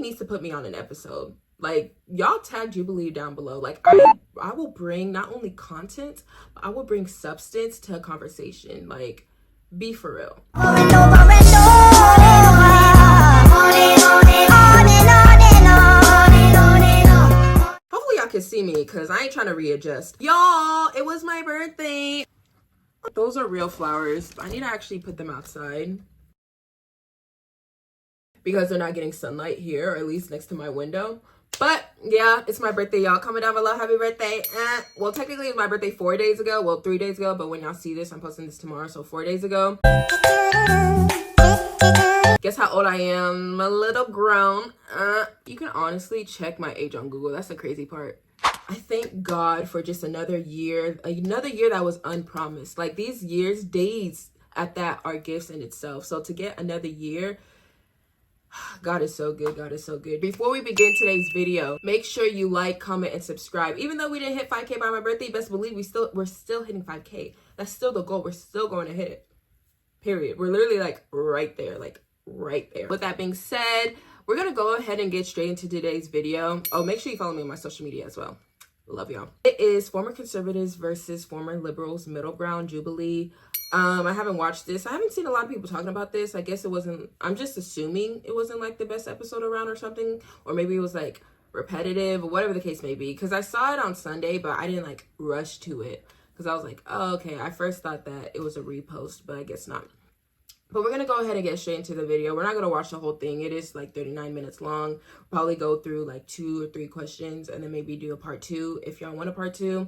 needs to put me on an episode. Like, y'all tag Jubilee down below. Like, I will bring not only content, but I will bring substance to a conversation. Like, be for real. Hopefully y'all can see me, because I ain't trying to readjust. Y'all, it was my birthday. Those are real flowers. I need to actually put them outside, because they're not getting sunlight here, or at least next to my window. But yeah, it's my birthday, y'all. Comment down below, happy birthday. Well, technically it's my birthday 4 days ago. Well, 3 days ago, but when y'all see this, I'm posting this tomorrow, so 4 days ago. Guess how old I am? A little grown. You can honestly check my age on Google. That's the crazy part. I thank God for just another year that was unpromised. Like, these years, days at that, are gifts in itself. So to get another year, God is so good. God is so good. Before we begin today's video, make sure you like, comment, and subscribe. Even though we didn't hit 5K by my birthday, best believe we're still hitting 5K. That's still the goal. We're still going to hit it. Period. We're literally like right there. Like right there. With that being said, we're gonna go ahead and get straight into today's video. Oh, make sure you follow me on my social media as well. Love y'all. It is former conservatives versus former liberals, middle ground, Jubilee. I haven't watched this. I haven't seen a lot of people talking about this. I guess it wasn't, I'm just assuming it wasn't like the best episode around or something, or maybe it was like repetitive or whatever the case may be, because I saw it on Sunday, but I didn't like rush to it, because I was like, oh, okay. I first thought that it was a repost, but I guess not. But we're going to go ahead and get straight into the video. We're not going to watch the whole thing. It is like 39 minutes long. Probably go through like 2 or 3 questions and then maybe do a part 2 if y'all want a part 2.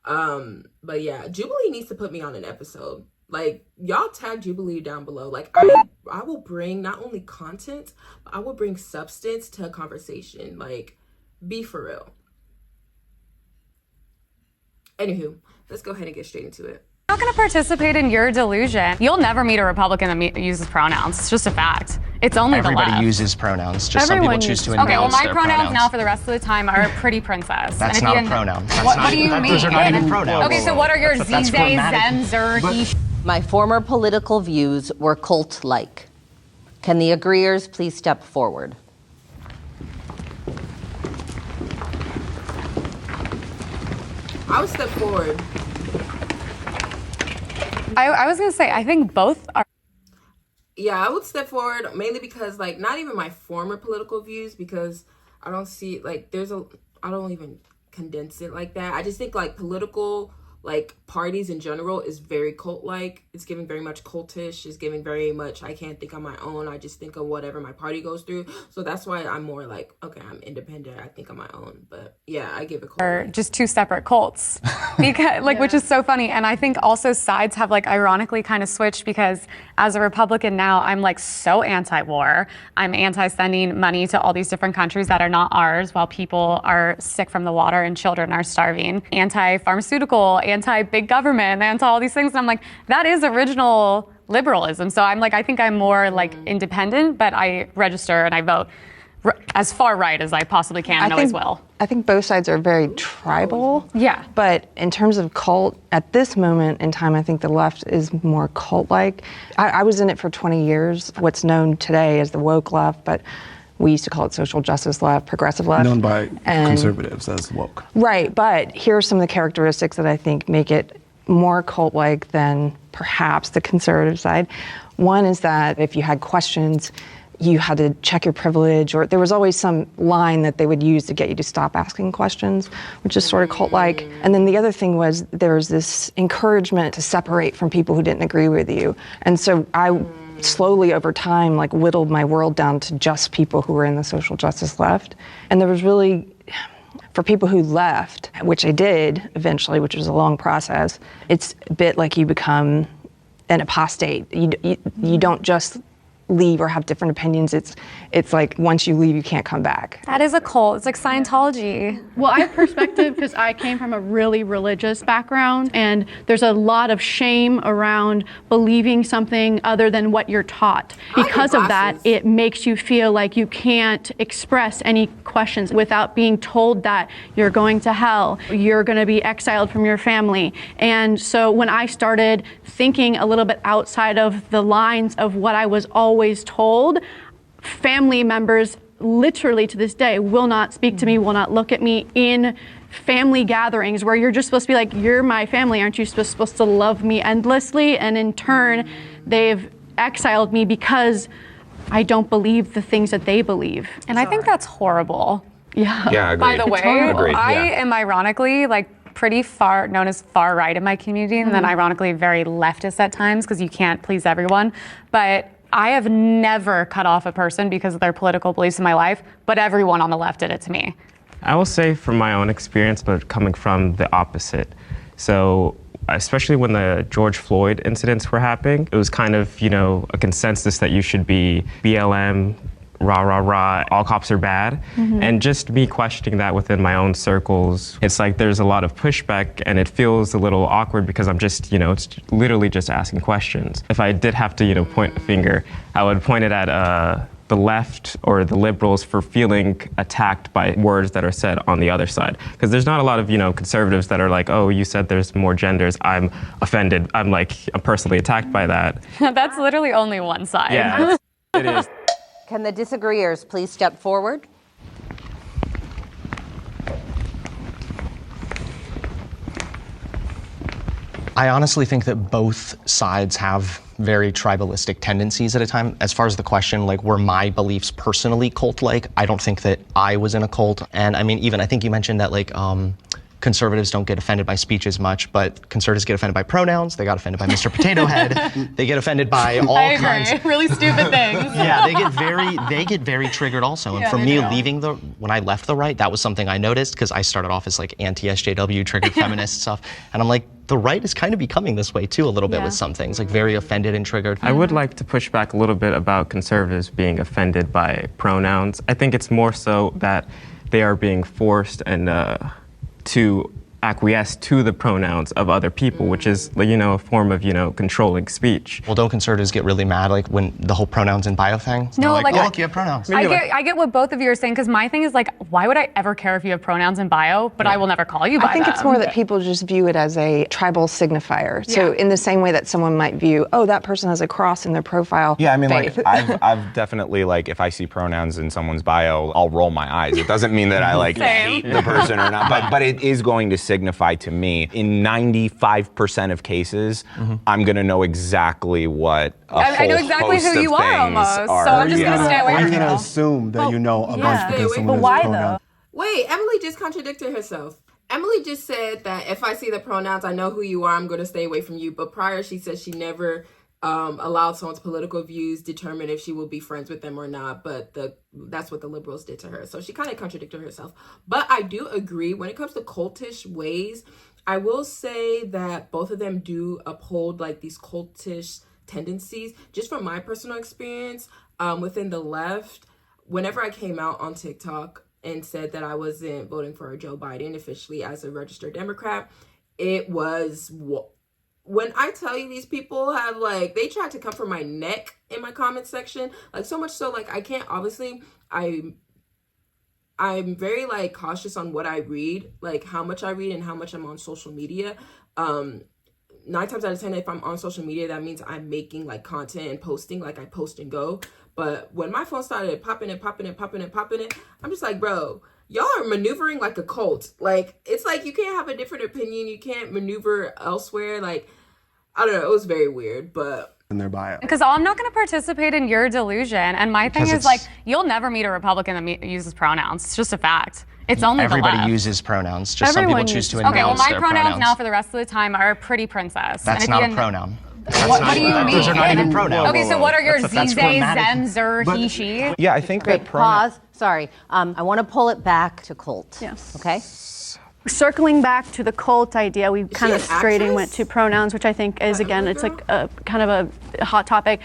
But yeah, Jubilee needs to put me on an episode. Like, y'all tag Jubilee down below. Like, I will bring not only content, but I will bring substance to a conversation. Like, be for real. Anywho, let's go ahead and get straight into it. I'm not going to participate in your delusion. You'll never meet a Republican that uses pronouns. It's just a fact. It's only Everybody the left. uses pronouns. Just some people choose to announce Okay, well, my their pronouns now for the rest of the time are pretty princess. That's not a pronoun. What do you mean? Those are not even pronouns. Okay, so what are your z's, zems, or he? My former political views were cult-like. Can the agreeers please step forward? I would step forward. I was going to say, I think both are. Yeah, I would step forward, mainly because, like, not even my former political views, because I don't see, like, I don't even condense it like that. I just think, like, political, like, parties in general is very cult-like. It's giving very much cultish. It's giving very much, I can't think on my own. I just think of whatever my party goes through. So that's why I'm more like, okay, I'm independent. I think on my own. But yeah, I give it cult. Or just 2 separate cults, because like, which is so funny. And I think also sides have like ironically kind of switched, because as a Republican now, I'm like so anti-war. I'm anti-sending money to all these different countries that are not ours, while people are sick from the water and children are starving. Anti-pharmaceutical, anti-big government, anti all these things. And I'm like, that is original liberalism. So I'm like, I think I'm more like independent, but I register and I vote as far right as I possibly can, and always will. I think both sides are very tribal. Yeah. But in terms of cult, at this moment in time, I think the left is more cult-like. I was in it for 20 years, what's known today as the woke left, but we used to call it social justice left, progressive left. Known by conservatives as woke. Right, but here are some of the characteristics that I think make it more cult-like than perhaps the conservative side. One is that if you had questions, you had to check your privilege, or there was always some line that they would use to get you to stop asking questions, which is sort of cult-like. And then the other thing was there was this encouragement to separate from people who didn't agree with you. And so I slowly over time like whittled my world down to just people who were in the social justice left. And there was really, for people who left, which I did eventually, which was a long process, it's a bit like you become an apostate. You don't just leave or have different opinions. It's like once you leave, you can't come back. That is a cult. It's like Scientology. Well, I have perspective because I came from a really religious background, and there's a lot of shame around believing something other than what you're taught. Because of that, it makes you feel like you can't express any questions without being told that you're going to hell, you're going to be exiled from your family. And so when I started thinking a little bit outside of the lines of what I was always told, family members literally to this day will not speak to me, will not look at me in family gatherings where you're just supposed to be like, you're my family, aren't you supposed to love me endlessly? And in turn, they've exiled me because I don't believe the things that they believe. And I think that's horrible. Yeah. Yeah, agreed. By the way, Agreed, I yeah. am ironically like pretty far known as far right in my community, and then ironically very leftist at times because you can't please everyone. But I have never cut off a person because of their political beliefs in my life, but everyone on the left did it to me. I will say from my own experience, but coming from the opposite. So especially when the George Floyd incidents were happening, it was kind of, a consensus that you should be BLM, rah, rah, rah, all cops are bad. And just me questioning that within my own circles, it's like there's a lot of pushback and it feels a little awkward because I'm just, it's literally just asking questions. If I did have to, point a finger, I would point it at the left or the liberals for feeling attacked by words that are said on the other side. Because there's not a lot of, conservatives that are like, oh, you said there's more genders, I'm offended. I'm personally attacked by that. That's literally only one side. Yeah, it is. Can the disagreeers please step forward? I honestly think that both sides have very tribalistic tendencies at a time. As far as the question, were my beliefs personally cult-like? I don't think that I was in a cult. And I mean, I think you mentioned that conservatives don't get offended by speech as much, but conservatives get offended by pronouns. They got offended by Mr. Potato Head. They get offended by all kinds. Really stupid things. Yeah, they get very triggered also. And for me, when I left the right, that was something I noticed because I started off as anti-SJW, triggered feminist stuff. And I'm like, the right is kind of becoming this way too a little bit with some things, very offended and triggered. I would like to push back a little bit about conservatives being offended by pronouns. I think it's more so that they are being forced and to acquiesce to the pronouns of other people, which is, a form of, controlling speech. Well, don't conservatives get really mad, when the whole pronouns and bio thing? No, oh, look, you have pronouns. I get what both of you are saying, because my thing is, why would I ever care if you have pronouns in bio, but I will never call you by I think them. it's more that people just view it as a tribal signifier. So in the same way that someone might view, oh, that person has a cross in their profile. Yeah, I mean, faith. I've definitely, if I see pronouns in someone's bio, I'll roll my eyes. It doesn't mean that I, hate the person or not, but it is going to signify to me, in 95% of cases, I'm going to know exactly what I know exactly who you are almost, so I'm just going to stay away from you. You're going to assume that you know a bunch because someone has a pronoun. Wait, Emily just contradicted herself. Emily just said that if I see the pronouns, I know who you are, I'm going to stay away from you. But prior, she said she never allowed someone's political views determine if she will be friends with them or not. But that's what the liberals did to her. So she kind of contradicted herself. But I do agree when it comes to cultish ways, I will say that both of them do uphold these cultish tendencies. Just from my personal experience within the left, whenever I came out on TikTok and said that I wasn't voting for Joe Biden officially as a registered Democrat, it was, when I tell you these people have they tried to come for my neck in my comment section, so much so I can't, obviously, I'm very cautious on what I read, how much I read and how much I'm on social media. 9 times out of 10, if I'm on social media, that means I'm making content and posting, I post and go. But when my phone started popping it, I'm just bro, y'all are maneuvering like a cult. It's you can't have a different opinion. You can't maneuver elsewhere. I don't know. It was very weird, but. In their bio. Because I'm not going to participate in your delusion. And my thing is you'll never meet a Republican that uses pronouns. It's just a fact. It's only everybody the left. uses pronouns. Just some people choose to announce Okay, well, my their pronouns now for the rest of the time are pretty princess. That's not a pronoun. What do you mean? Those are not even pronouns. Okay, so what are your That's zes, zems, zer, he, she? Yeah, I think Great, that pronouns. pause. Sorry. I want to pull it back to cult. Yes. Okay? Circling back to the cult idea, we kind of she an straight and actress? went to pronouns, which I think is, again, it's a kind of a hot topic.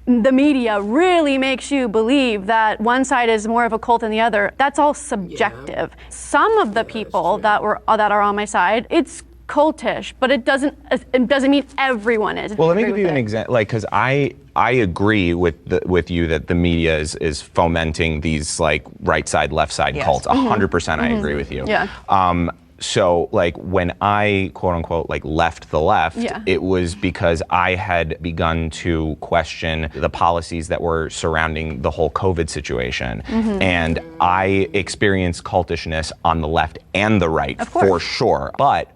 The media really makes you believe that one side is more of a cult than the other. That's all subjective. Yeah. Some of the people that are on my side, it's cultish, but it doesn't mean everyone is. Well, let me give you an example, because I agree with you that the media is fomenting these right side, left side cults. 100% I agree with you. Yeah. So like when I quote unquote like left the left, it was because I had begun to question the policies that were surrounding the whole COVID situation. And I experienced cultishness on the left and the right for sure. But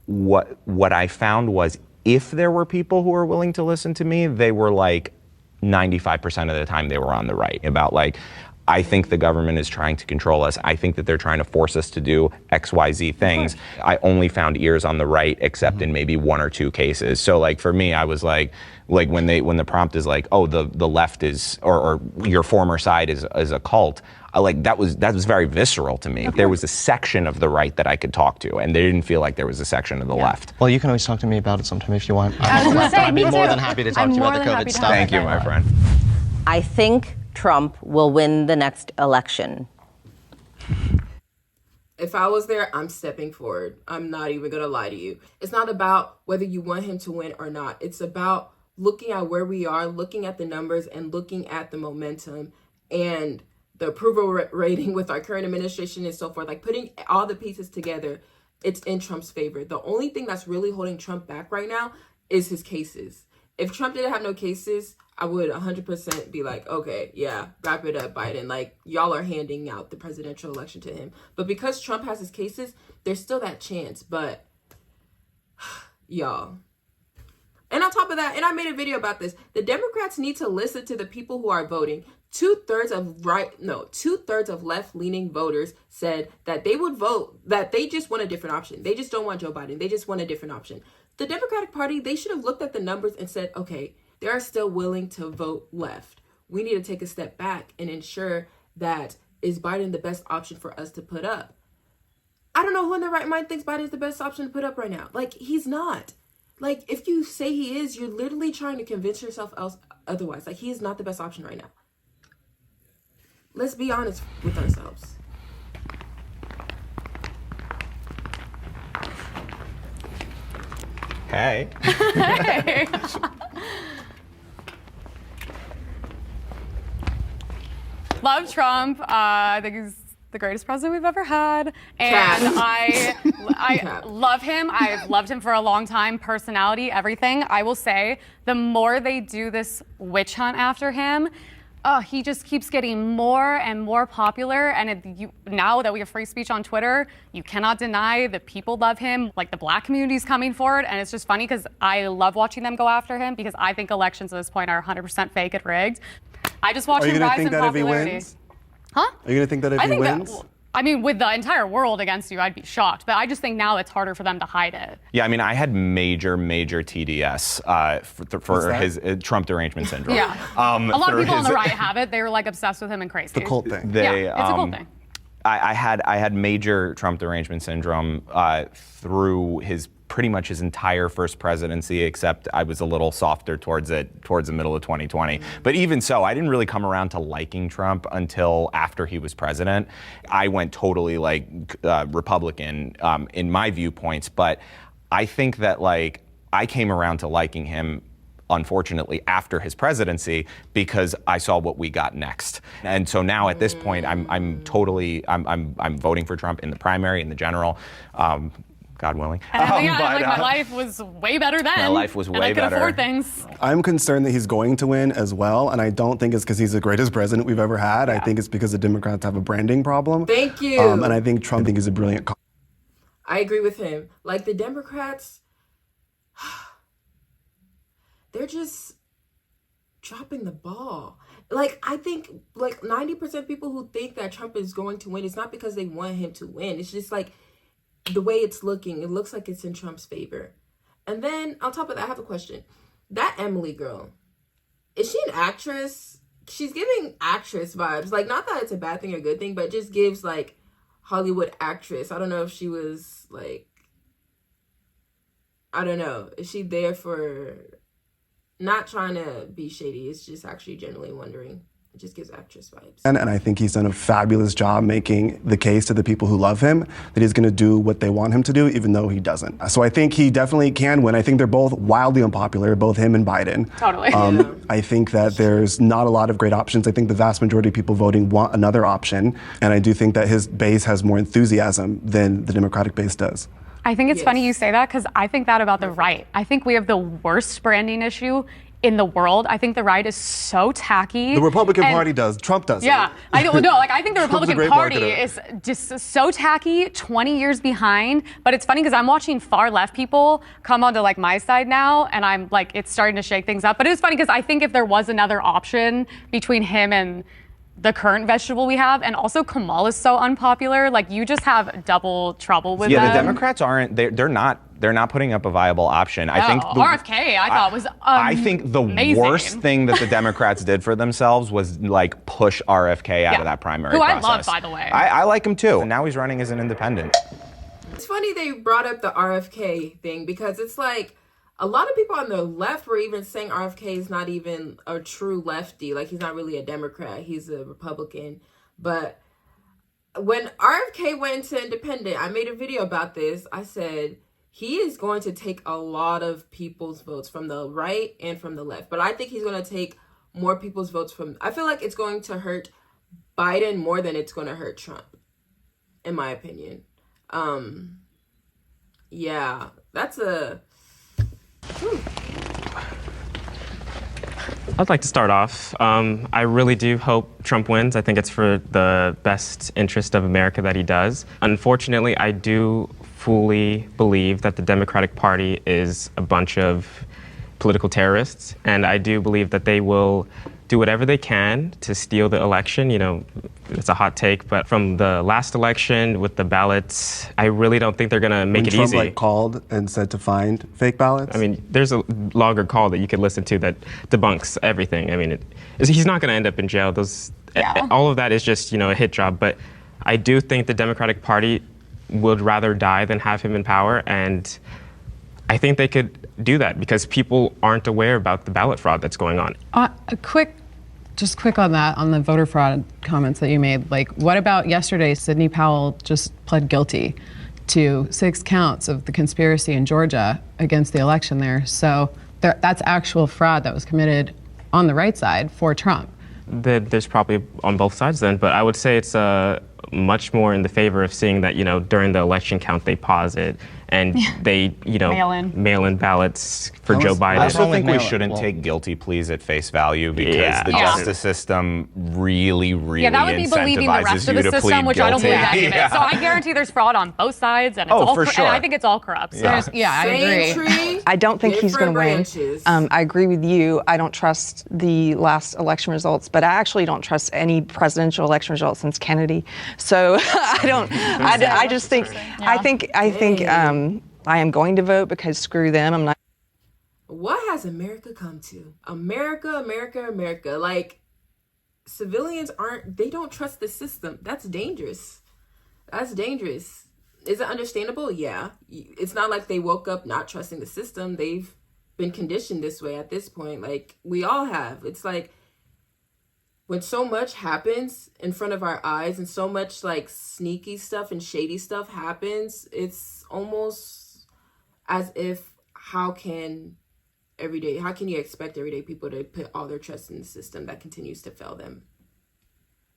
what I found was if there were people who were willing to listen to me, they were like 95% of the time they were on the right about like, I think the government is trying to control us. I think that they're trying to force us to do XYZ things. I only found ears on the right, except in maybe 1 or 2 cases. So like for me, I was like when the prompt is like, oh, the left is, or your former side is a cult. That was very visceral to me. There was a section of the right that I could talk to, and they didn't feel like there was a section of the left. Well, you can always talk to me about it sometime if you want. I was gonna say, I'd be me more too. than happy to talk to you about the COVID stuff. Thank you, my friend. I think Trump will win the next election. If I was there, I'm stepping forward. I'm not even going to lie to you. It's not about whether you want him to win or not. It's about looking at where we are, looking at the numbers, and looking at the momentum and the approval rating with our current administration and so forth. Like putting all the pieces together, it's in Trump's favor. The only thing that's really holding Trump back right now is his cases. If Trump didn't have no cases, I would 100% be like, okay, yeah, wrap it up, Biden. Like, y'all are handing out the presidential election to him. But because Trump has his cases, there's still that chance. But, y'all. And on top of that, and I made a video about this, the Democrats need to listen to the people who are voting. 2/3 of left-leaning voters said that they would vote, that they just want a different option. They just don't want Joe Biden. They just want a different option. The Democratic Party, they should have looked at the numbers and said, okay, they are still willing to vote left. We need to take a step back and ensure that is Biden the best option for us to put up. I don't know who in their right mind thinks Biden is the best option to put up right now. Like, he's not. Like, if you say he is, you're literally trying to convince yourself otherwise. Like, he is not the best option right now. Let's be honest with ourselves. Hey. Hey. Love Trump. I think he's the greatest president we've ever had. And I love him. I've loved him for a long time. Personality, everything. I will say, the more they do this witch hunt after him, he just keeps getting more and more popular. And now that we have free speech on Twitter, you cannot deny that people love him. Like, the Black community's coming forward. And it's just funny because I love watching them go after him because I think elections at this point are 100% fake and rigged. I just watch him rise in popularity. Huh? Are you going to think that if he wins? I mean, with the entire world against you, I'd be shocked. But I just think now it's harder for them to hide it. Yeah, I mean, I had major TDS for his Trump derangement syndrome. Yeah. A lot of people on the right have it. They were like obsessed with him and crazy. The cult thing. It's a cult thing. I had major Trump derangement syndrome through pretty much his entire first presidency, except I was a little softer towards the middle of 2020. But even so, I didn't really come around to liking Trump until after he was president. I went totally Republican in my viewpoints, but I think that I came around to liking him unfortunately after his presidency because I saw what we got next. And so now at this point I'm voting for Trump in the primary, in the general. God willing. My life was way better then. My life was way better. And I could afford things. I'm concerned that he's going to win as well, and I don't think it's because he's the greatest president we've ever had. Yeah. I think it's because the Democrats have a branding problem. Thank you. And I think Trump is a brilliant. I agree with him. Like, the Democrats, they're just dropping the ball. Like, I think 90% of people who think that Trump is going to win, it's not because they want him to win. It's just the way it's looking, it looks like it's in Trump's favor. And then on top of that, I have a question. That Emily girl, is she an actress? She's giving actress vibes. Not that it's a bad thing or good thing, but it just gives Hollywood actress. I don't know if she was I don't know. Is she there for, not trying to be shady, it's just actually genuinely wondering. It just gives actress vibes. And I think he's done a fabulous job making the case to the people who love him that he's going to do what they want him to do, even though he doesn't. So I think he definitely can win. I think they're both wildly unpopular, both him and Biden. Totally. I think that there's not a lot of great options. I think the vast majority of people voting want another option. And I do think that his base has more enthusiasm than the Democratic base does. I think it's funny you say that because I think that about the right. I think we have the worst branding issue in the world. I think the right is so tacky. The Republican Party does. Trump does. Yeah, I don't know. Like, I think the Trump's a Republican great Party marketer. is just so tacky, 20 years behind. But it's funny because I'm watching far left people come onto like my side now, and I'm like, it's starting to shake things up. But it was funny because I think if there was another option between him and the current vegetable we have, and also Kamal is so unpopular, like you just have double trouble with them. The Democrats aren't. They're not putting up a viable option. I think RFK I thought was I think the amazing. worst thing that the Democrats did for themselves was like push RFK out of that primary process. Who I love, by the way. I like him too. And now he's running as an independent. It's funny they brought up the RFK thing because it's like a lot of people on the left were even saying RFK is not even a true lefty. Like, he's not really a Democrat. He's a Republican. But when RFK went into independent, I made a video about this. I said, he is going to take a lot of people's votes from the right and from the left. But I think he's going to take more people's votes from... I feel like it's going to hurt Biden more than it's going to hurt Trump, in my opinion. Yeah, that's a... I'd like to start off. I really do hope Trump wins. I think it's for the best interest of America that he does. Unfortunately, I do fully believe that the Democratic Party is a bunch of political terrorists, and I do believe that they will do whatever they can to steal the election. You know, it's a hot take, but from the last election with the ballots, I really don't think they're going to make it Trump, easy. like, called and said to find fake ballots? I mean, there's a longer call that you could listen to that debunks everything. I mean, he's not going to end up in jail. All of that is just, a hit job. But I do think the Democratic Party would rather die than have him in power. And I think they could do that because people aren't aware about the ballot fraud that's going on. Just quick on that, on the voter fraud comments that you made. Like, what about yesterday? Sidney Powell just pled guilty to 6 counts of the conspiracy in Georgia against the election there. So that's actual fraud that was committed on the right side for Trump. There's probably on both sides then, but I would say it's much more in the favor of seeing that, during the election count, they pause it and they, mail in ballots for Joe Biden. I also think we shouldn't take guilty pleas at face value because the justice system really, really that would be believing the rest of the system, which I don't believe any of it. So I guarantee there's fraud on both sides, and it's all for sure. And I think it's all corrupt. So I agree. Tree, I don't think he's going to win. branches. I agree with you. I don't trust the last election results, but I actually don't trust any presidential election results since Kennedy. So I don't. I just think. I think. I am going to vote because screw them. I'm not. What has America come to? America. Like, civilians they don't trust the system. That's dangerous. Is it understandable? Yeah. It's not like they woke up not trusting the system. They've been conditioned this way at this point. Like, we all have. It's like, when so much happens in front of our eyes and so much like sneaky stuff and shady stuff happens, it's almost as if how can you expect everyday people to put all their trust in the system that continues to fail them?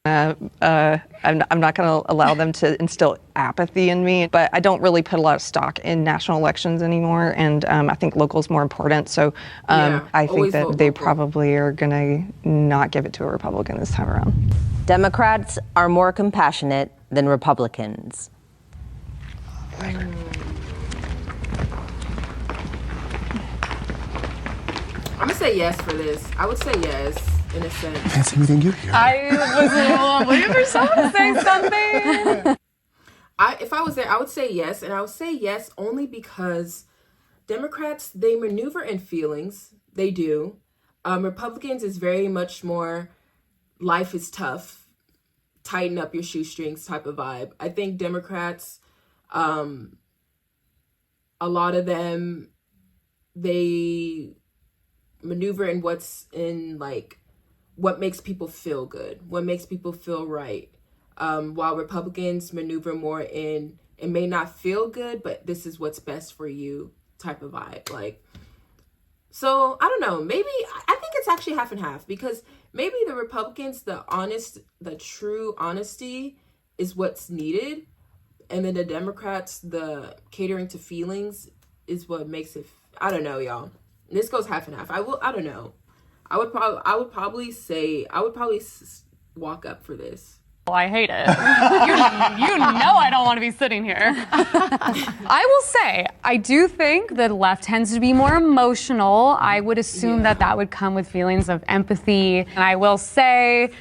I'm not going to allow them to instill apathy in me, but I don't really put a lot of stock in national elections anymore, and I think local is more important. So I think that they probably are going to not give it to a Republican this time around. Democrats are more compassionate than Republicans. I'm going to say yes for this. I would say yes, in a sense. Can't say anything you hear. I was a little waiting for someone to say something. If I was there, I would say yes. And I would say yes only because Democrats, they maneuver in feelings. They do. Republicans is very much more life is tough, tighten up your shoestrings type of vibe. I think Democrats, a lot of them, they maneuver in what's in like what makes people feel good, what makes people feel right. While Republicans maneuver more in, it may not feel good, but this is what's best for you type of vibe. Like, so I don't know, maybe, I think it's actually half and half, because maybe the Republicans, the true honesty is what's needed. And then the Democrats, the catering to feelings is what makes it, I don't know, y'all. This goes half and half. I don't know. I would probably walk up for this. Well, I hate it. You know I don't want to be sitting here. I will say, I do think the left tends to be more emotional. I would assume that would come with feelings of empathy. And I will say,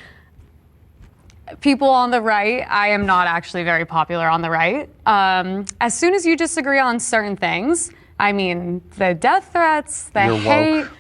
people on the right, I am not actually very popular on the right. As soon as you disagree on certain things, I mean, the death threats, the You're hate. woke.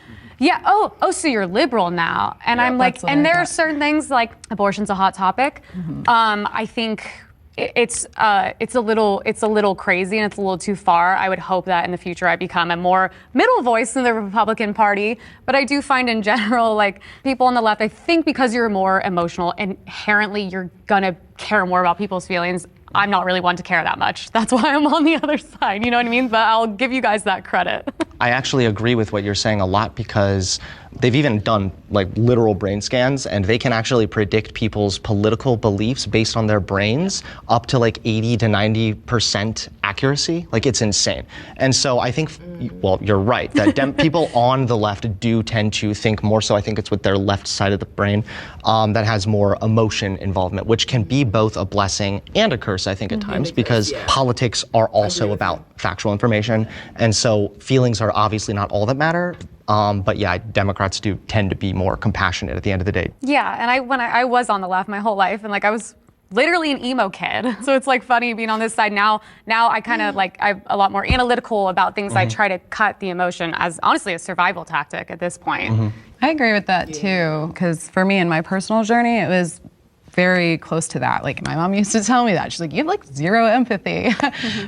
Yeah. Oh, so you're liberal now. And I'm like, and there are certain things like abortion's a hot topic. I think it's a little crazy and it's a little too far. I would hope that in the future I become a more middle voice in the Republican Party. But I do find in general, like, people on the left, I think because you're more emotional, inherently you're gonna care more about people's feelings. I'm not really one to care that much. That's why I'm on the other side, you know what I mean? But I'll give you guys that credit. I actually agree with what you're saying a lot, because they've even done like literal brain scans, and they can actually predict people's political beliefs based on their brains up to like 80 to 90% accuracy. Like, it's insane. And so I think, well, you're right, that people on the left do tend to think more so. I think it's with their left side of the brain that has more emotion involvement, which can be both a blessing and a curse, I think, at times, because politics are also about factual information. And so feelings are obviously not all that matter. But yeah, Democrats do tend to be more compassionate at the end of the day. Yeah, and when I was on the left my whole life, and like I was literally an emo kid. So it's like funny being on this side now. Now I kind of like, I'm a lot more analytical about things. I try to cut the emotion as honestly a survival tactic at this point. I agree with that too, because for me in my personal journey, it was very close to that. Like, my mom used to tell me that. She's like, you have like zero empathy.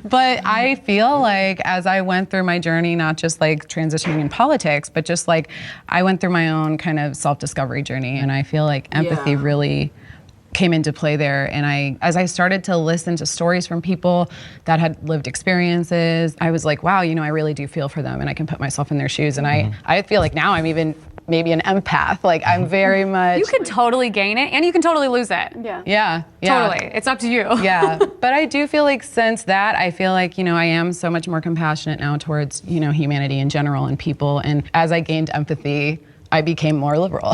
But I feel like as I went through my journey, not just like transitioning in politics, but just like I went through my own kind of self-discovery journey. And I feel like empathy really came into play there. And as I started to listen to stories from people that had lived experiences, I was like, wow, you know, I really do feel for them and I can put myself in their shoes. And I feel like now I'm even maybe an empath. Like, I'm very much... You can totally gain it and you can totally lose it. Yeah. Totally. It's up to you. Yeah. But I do feel like since that, I feel like, you know, I am so much more compassionate now towards, you know, humanity in general and people. And as I gained empathy, I became more liberal.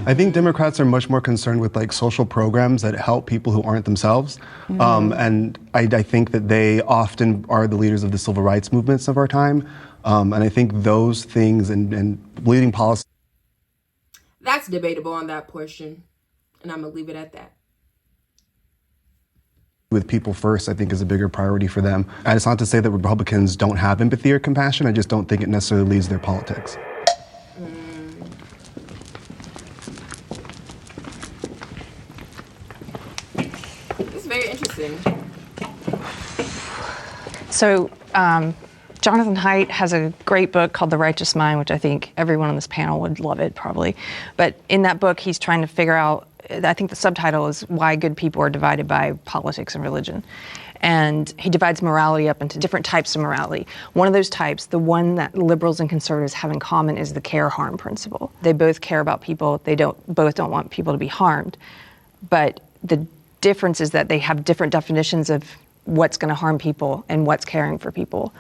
I think Democrats are much more concerned with like social programs that help people who aren't themselves. And I think that they often are the leaders of the civil rights movements of our time. And I think those things and leading policy. That's debatable on that portion. And I'm going to leave it at that. With people first, I think, is a bigger priority for them. And it's not to say that Republicans don't have empathy or compassion. I just don't think it necessarily leads their politics. It's very interesting. So, Jonathan Haidt has a great book called The Righteous Mind, which I think everyone on this panel would love it, probably. But in that book, he's trying to figure out, I think the subtitle is Why Good People Are Divided by Politics and Religion. And he divides morality up into different types of morality. One of those types, the one that liberals and conservatives have in common, is the care-harm principle. They both care about people. They both don't want people to be harmed. But the difference is that they have different definitions of what's going to harm people and what's caring for people.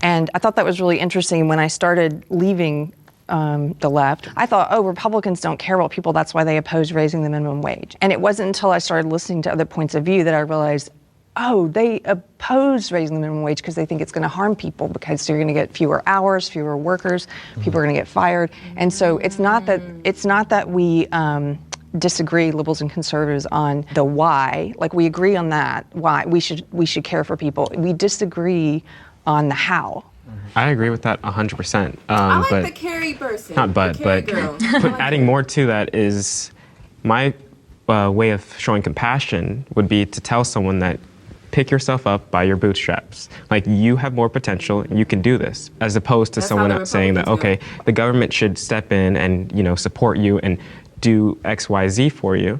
And I thought that was really interesting. When I started leaving the left, I thought, oh, Republicans don't care about people, that's why they oppose raising the minimum wage. And it wasn't until I started listening to other points of view that I realized, oh, they oppose raising the minimum wage because they think it's going to harm people, because you're going to get fewer hours, fewer workers, people are going to get fired. And so it's not that we disagree, liberals and conservatives, on the why. Like, we agree on that, why we should care for people. We disagree on the how. I agree with that 100%. I like but the carry person. not but adding more to that is my way of showing compassion would be to tell someone that pick yourself up by your bootstraps. Like, you have more potential, you can do this, as opposed to someone else saying that, okay, the government should step in and, you know, support you and do X, Y, Z for you,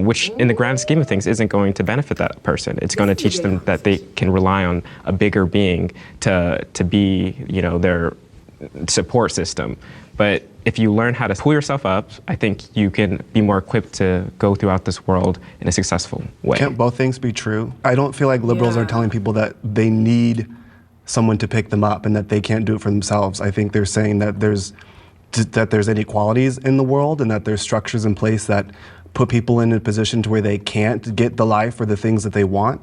which in the grand scheme of things isn't going to benefit that person. It's going to teach them that they can rely on a bigger being to be, you know, their support system. But if you learn how to pull yourself up, I think you can be more equipped to go throughout this world in a successful way. Can't both things be true? I don't feel like liberals are telling people that they need someone to pick them up and that they can't do it for themselves. I think they're saying that there's inequalities in the world and that there's structures in place that put people in a position to where they can't get the life or the things that they want,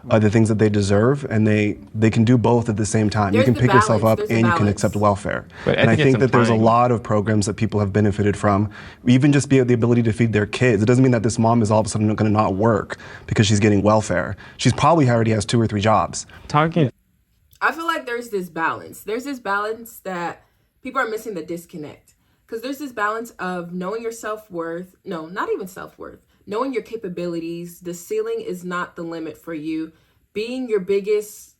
the things that they deserve, and they can do both at the same time. You can pick yourself up and you can accept welfare. And I think that there's a lot of programs that people have benefited from. Even just the ability to feed their kids. It doesn't mean that this mom is all of a sudden going to not work because she's getting welfare. She's probably already has 2 or 3 jobs. I feel like there's this balance. There's this balance that people are missing, the disconnect. Because there's this balance of knowing your self-worth. No, not even self-worth. Knowing your capabilities. The ceiling is not the limit for you. Being your biggest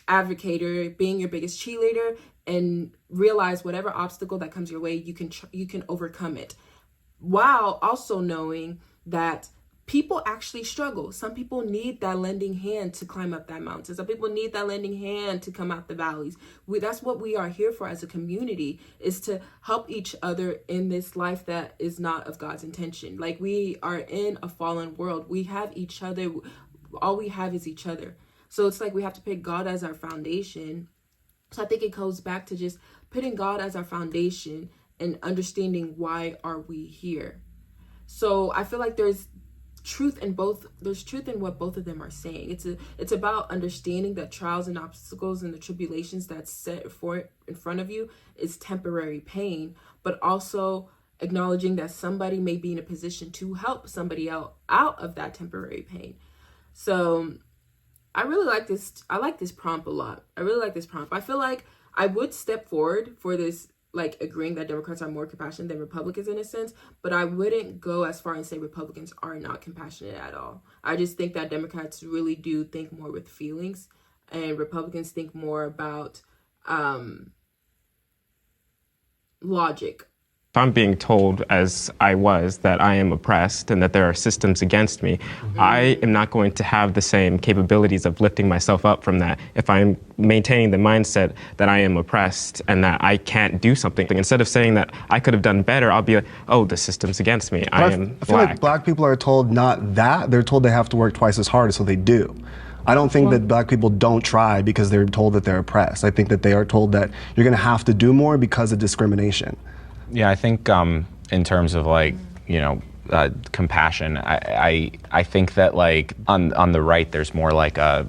advocator, being your biggest cheerleader, and realize whatever obstacle that comes your way, you can overcome it. While also knowing that people actually struggle. Some people need that lending hand to climb up that mountain. Some people need that lending hand to come out the valleys. That's what we are here for as a community, is to help each other in this life that is not of God's intention. Like, we are in a fallen world. We have each other. All we have is each other. So it's like we have to pick God as our foundation. So I think it goes back to just putting God as our foundation and understanding why are we here. So I feel like there's truth in what both of them are saying. It's about understanding that trials and obstacles and the tribulations that's set in front of you is temporary pain, but also acknowledging that somebody may be in a position to help somebody out of that temporary pain. So I really like this. I like this prompt a lot. I really like this prompt. I feel like I would step forward for this, like, agreeing that Democrats are more compassionate than Republicans in a sense, but I wouldn't go as far and say Republicans are not compassionate at all. I just think that Democrats really do think more with feelings, and Republicans think more about logic. If I'm being told, as I was, that I am oppressed and that there are systems against me, I am not going to have the same capabilities of lifting myself up from that if I'm maintaining the mindset that I am oppressed and that I can't do something. Instead of saying that I could have done better, I'll be like, oh, the system's against me. I feel like black people are told not that. They're told they have to work twice as hard, so they do. I don't think that black people don't try because they're told that they're oppressed. I think that they are told that you're going to have to do more because of discrimination. Yeah, I think in terms of, like, you know, compassion, I think that, like, on the right, there's more like a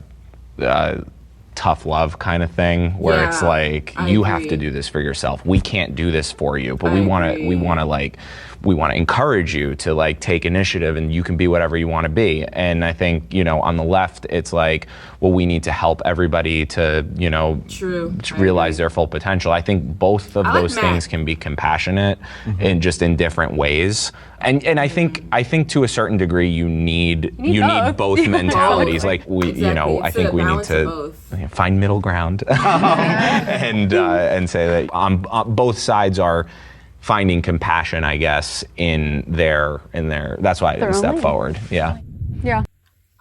tough love kind of thing where it's like, you have to do this for yourself. We can't do this for you, but we want to encourage you to, like, take initiative, and you can be whatever you want to be. And I think, you know, on the left, it's like, well, we need to help everybody to, you know, realize their full potential. I think both of those things can be compassionate in different ways. And I think to a certain degree you need both mentalities. Like, we, you know, I think we need to find middle ground and say that on both sides are finding compassion, I guess, in their that's why I didn't step forward. Yeah.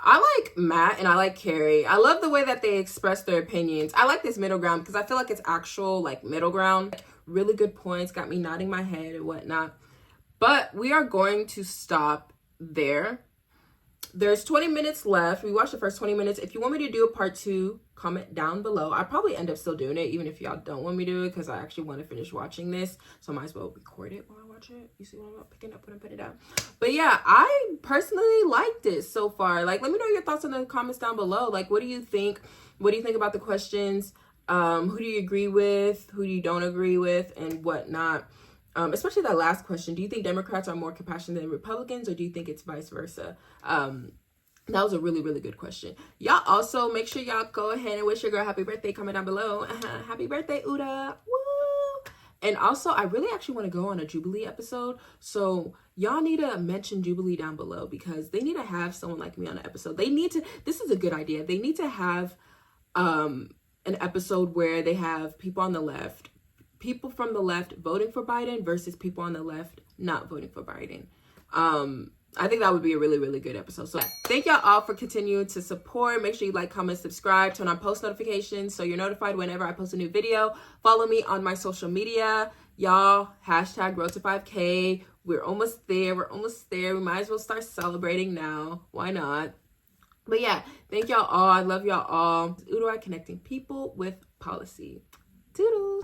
I like Matt and I like Carrie. I love the way that they express their opinions. I like this middle ground because I feel like it's actual, like, middle ground. Really good points, got me nodding my head and whatnot. But we are going to stop there. There's 20 minutes left. We watched the first 20 minutes. If you want me to do a part 2, comment down below. I'll probably end up still doing it, even if y'all don't want me to do it, because I actually want to finish watching this. So I might as well record it while I watch it. You see what I'm picking up when I put it down. But yeah, I personally liked it so far. Like, let me know your thoughts in the comments down below. Like, what do you think? What do you think about the questions? Who do you agree with? Who do you don't agree with? And whatnot. Especially that last question. Do you think Democrats are more compassionate than Republicans, or do you think it's vice versa? That was a really, really good question. Y'all also make sure y'all go ahead and wish your girl happy birthday. Comment down below. Happy birthday, Uda. Woo! And also, I really actually want to go on a Jubilee episode. So y'all need to mention Jubilee down below, because they need to have someone like me on an episode. They need to, this is a good idea. They need to have an episode where they have people on the left, people from the left voting for Biden versus people on the left not voting for Biden. I think that would be a really, really good episode. So thank y'all all for continuing to support. Make sure you like, comment, subscribe, turn on post notifications so you're notified whenever I post a new video. Follow me on my social media. Y'all, hashtag road to 5K. We're almost there. We might as well start celebrating now. Why not? But yeah, thank y'all all. I love y'all all. Udo, connecting people with policy. Toodles.